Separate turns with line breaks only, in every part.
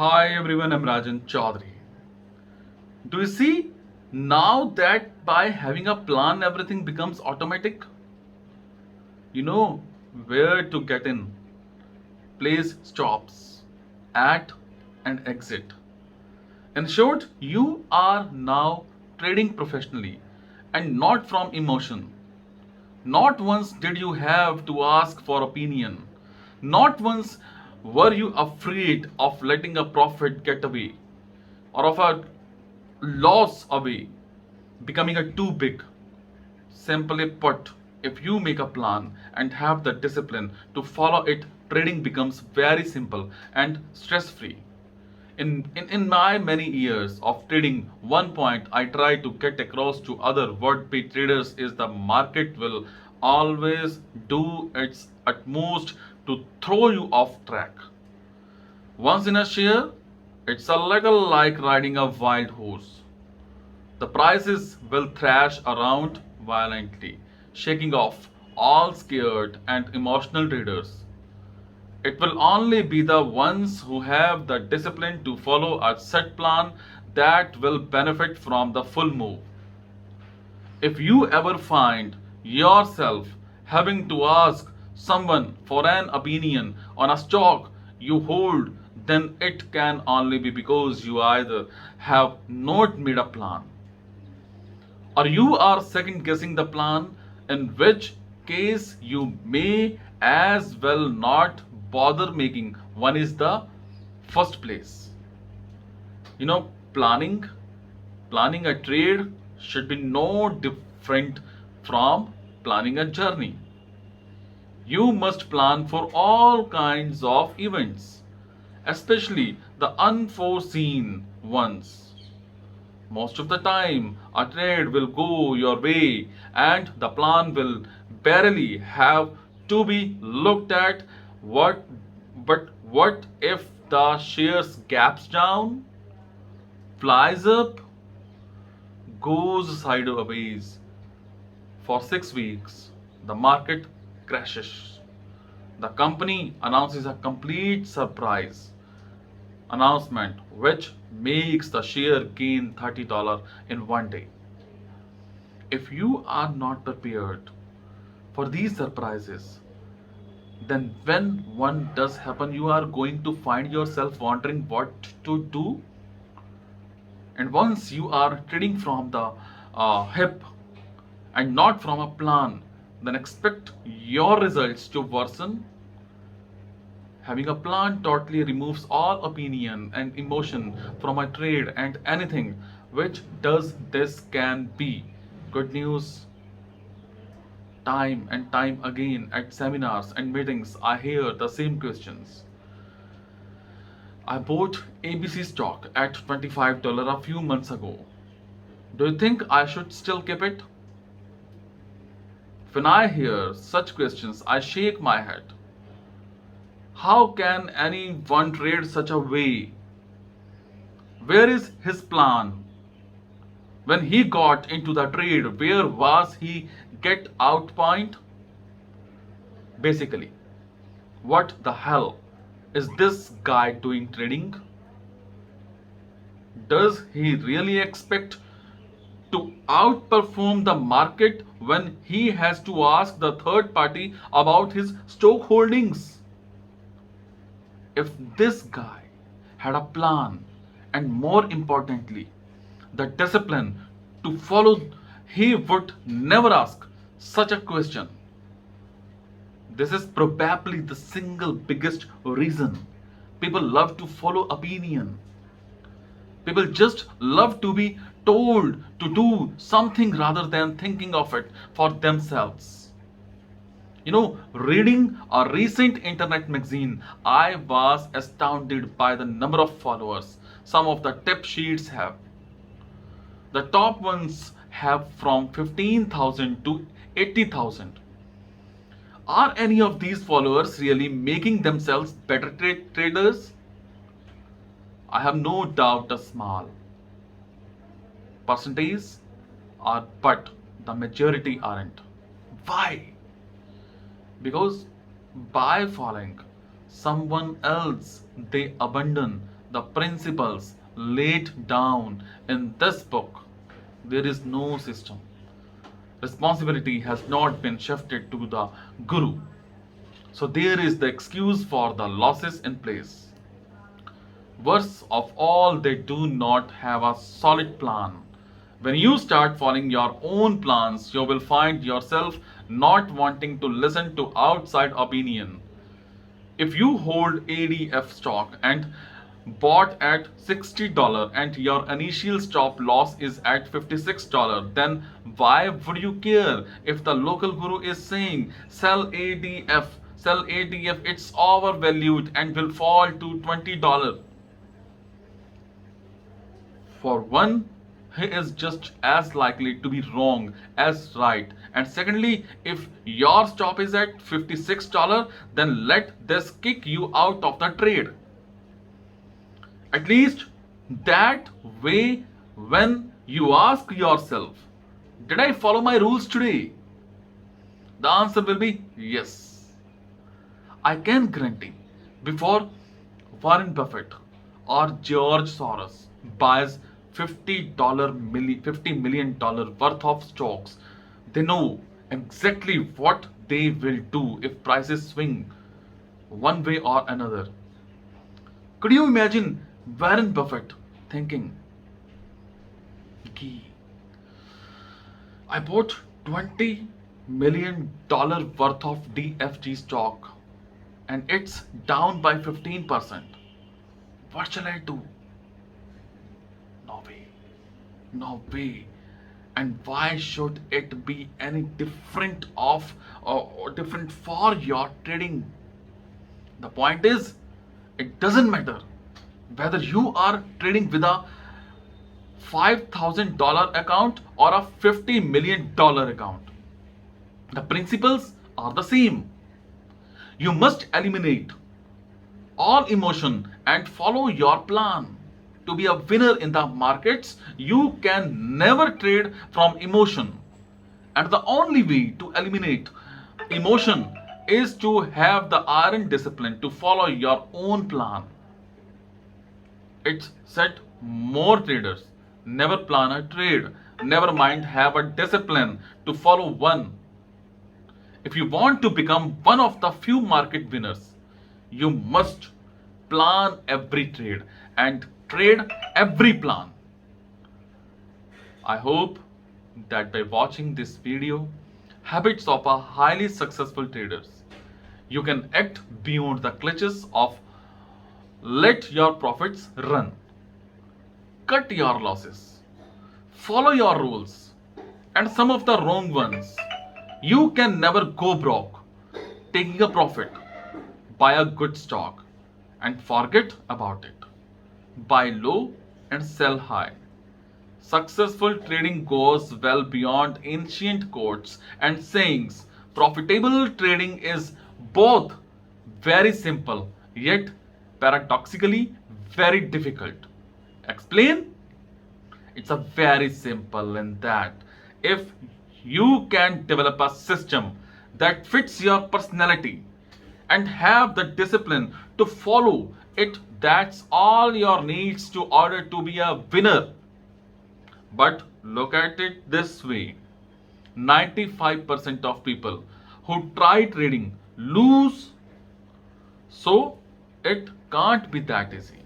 Hi everyone, I'm Rajan Chaudhary. Do you see now that by having a plan everything becomes automatic? You know where to get in, place stops, at and exit. In short, you are now trading professionally and not from emotion. Not once did you have to ask for opinion. Not once were you afraid of letting a profit get away or of a loss away, becoming a too big. Simply put, if you make a plan and have the discipline to follow it, trading becomes very simple and stress free. In my many years of trading, one point I try to get across to other would-be traders is the market will always do its utmost to throw you off track. Once in a share, it's a little like riding a wild horse. The prices will thrash around violently, shaking off all scared and emotional traders. It will only be the ones who have the discipline to follow a set plan that will benefit from the full move. If you ever find yourself having to ask someone for an opinion on a stock you hold, then it can only be because you either have not made a plan or you are second guessing the plan, in which case you may as well not bother making one is the first place. You know, planning a trade should be no different from planning a journey. You must plan for all kinds of events, especially the unforeseen ones. Most of the time, a trade will go your way and the plan will barely have to be looked at. What, but what if the shares gaps down, flies up, goes sideways for 6 weeks, the market crashes. The company announces a complete surprise announcement which makes the share gain $30 in one day. If you are not prepared for these surprises, then when one does happen, you are going to find yourself wondering what to do. And once you are trading from the hip and not from a plan, then expect your results to worsen. Having a plan totally removes all opinion and emotion from a trade, and anything which does this can be good news. Time and time again at seminars and meetings, I hear the same questions. I bought ABC stock at $25 a few months ago. Do you think I should still keep it? When I hear such questions, I shake my head. How can anyone trade such a way? Where is his plan? When he got into the trade, where was he get out point? Basically, what the hell is this guy doing trading? Does he really expect to outperform the market when he has to ask the third party about his stock holdings? If this guy had a plan and more importantly, the discipline to follow, he would never ask such a question. This is probably the single biggest reason people love to follow opinion. People just love to be told to do something rather than thinking of it for themselves. Reading a recent internet magazine, I was astounded by the number of followers some of the tip sheets have. The top ones have from 15,000 to 80,000. Are any of these followers really making themselves better traders? I have no doubt a small percentage are, but the majority aren't. Why? Because by following someone else, they abandon the principles laid down in this book, there is no system. Responsibility has not been shifted to the guru. So there is the excuse for the losses in place. Worst of all, they do not have a solid plan. When you start following your own plans, you will find yourself not wanting to listen to outside opinion. If you hold ADF stock and bought at $60 and your initial stop loss is at $56, then why would you care if the local guru is saying sell ADF, it's overvalued and will fall to $20? For one, he is just as likely to be wrong as right. And secondly, if your stop is at $56, then let this kick you out of the trade. At least that way, when you ask yourself, did I follow my rules today? The answer will be yes. I can guarantee before Warren Buffett or George Soros buys $50 million worth of stocks, they know exactly what they will do if prices swing one way or another. Could you imagine Warren Buffett thinking, "Gee, I bought $20 million worth of DFG stock and it's down by 15%. What shall I do? No way. No way. And why should it be any different different for your trading? The point is, it doesn't matter whether you are trading with a $5,000 account or a $50 million account. The principles are the same. You must eliminate all emotion and follow your plan. To be a winner in the markets, you can never trade from emotion. And the only way to eliminate emotion is to have the iron discipline to follow your own plan. It's said more traders never plan a trade, never mind have a discipline to follow one. If you want to become one of the few market winners, you must plan every trade and trade every plan. I hope that by watching this video, Habits of a Highly Successful Traders, you can act beyond the clutches of let your profits run. Cut your losses. Follow your rules and some of the wrong ones. You can never go broke taking a profit. Buy a good stock and forget about it. Buy low and sell high. Successful trading goes well beyond ancient quotes and sayings. Profitable trading is both very simple yet paradoxically very difficult. Explain? It's a very simple in that if you can develop a system that fits your personality and have the discipline to follow it, that's all your needs to order to be a winner. But look at it this way, 95% of people who try trading lose, so it can't be that easy.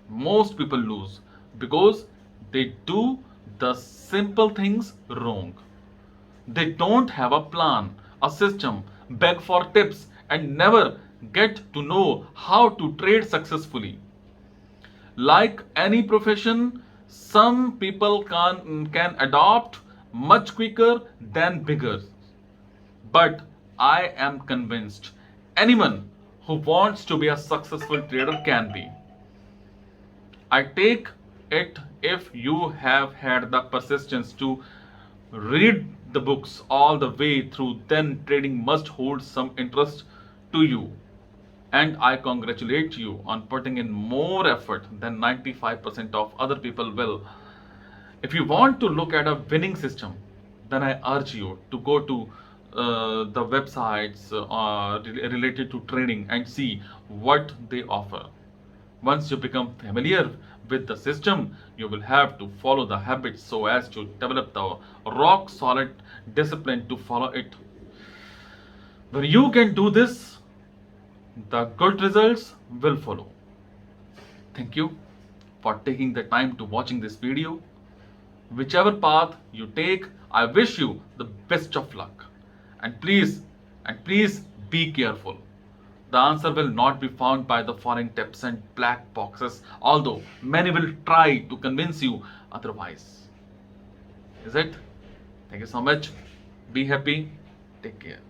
Most people lose because they do the simple things wrong. They don't have a plan, a system, beg for tips, and never get to know how to trade successfully. Like any profession, some people can adopt much quicker than beginners. But I am convinced anyone who wants to be a successful trader can be. I take it if you have had the persistence to read the books all the way through, then trading must hold some interest to you. And I congratulate you on putting in more effort than 95% of other people will. If you want to look at a winning system, then I urge you to go to the websites related to trading and see what they offer. Once you become familiar with the system, you will have to follow the habits so as to develop the rock solid discipline to follow it. When you can do this, the good results will follow. Thank you for taking the time to watching this video. Whichever path you take, I wish you the best of luck. And please, please be careful. The answer will not be found by the foreign tips and black boxes, although many will try to convince you otherwise. Is it? Thank you so much. Be happy. Take care.